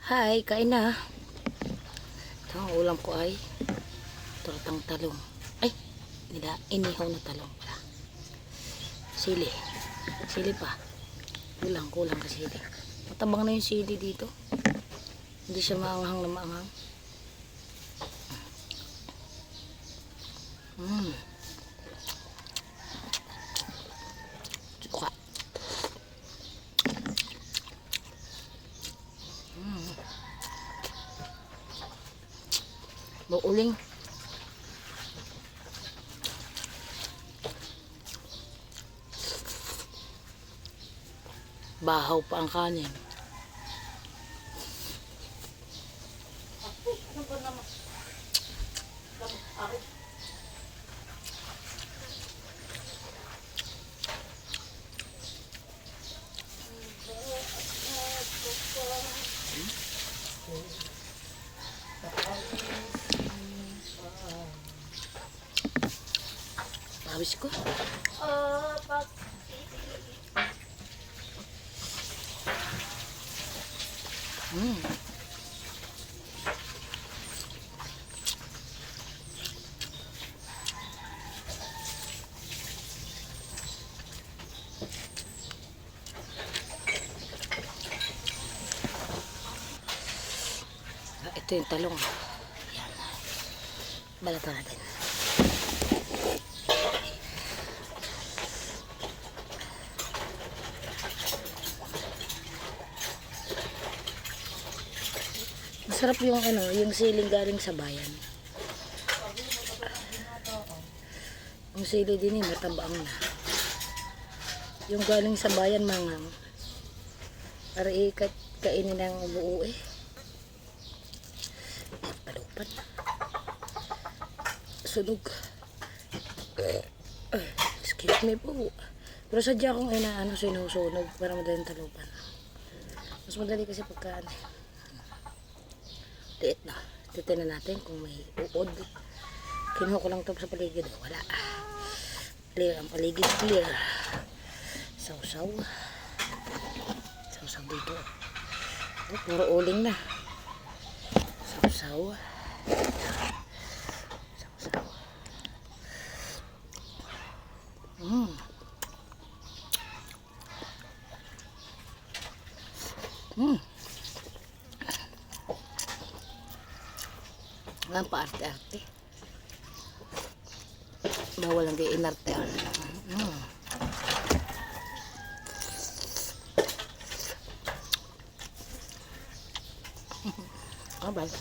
Hi, kain na. Ito ang ulam ko ay tortang talong. Ay, inihaw na talong pala. Sili. Sili pa. Kulang ka sili. Matabang na yung sili dito. Hindi siya maanghang na maanghang. Suka. Mauling. Bahaw pa ang kanin. Pawis ko. Ito yung talong. Yan. Balatan natin. Masarap yung yung siling galing sa bayan. Yung sili din matabang na. Yung galing sa bayan mangang. Para kainin ng buo eh. Palupan. Sunog. Excuse me po. Pero sadya akong sinusunog para madaling talupan. Mas madali kasi pagkaan eh. Liit na. Titignan natin kung may uod. Kinuha ko lang ito sa paligid. Wala. Clear ang paligid. Clear. Sausaw. Sausaw dito. Oh, puro uling na. Sausaw. Sausaw. Ang paarte-arte. Bawal ang inarte. Bye.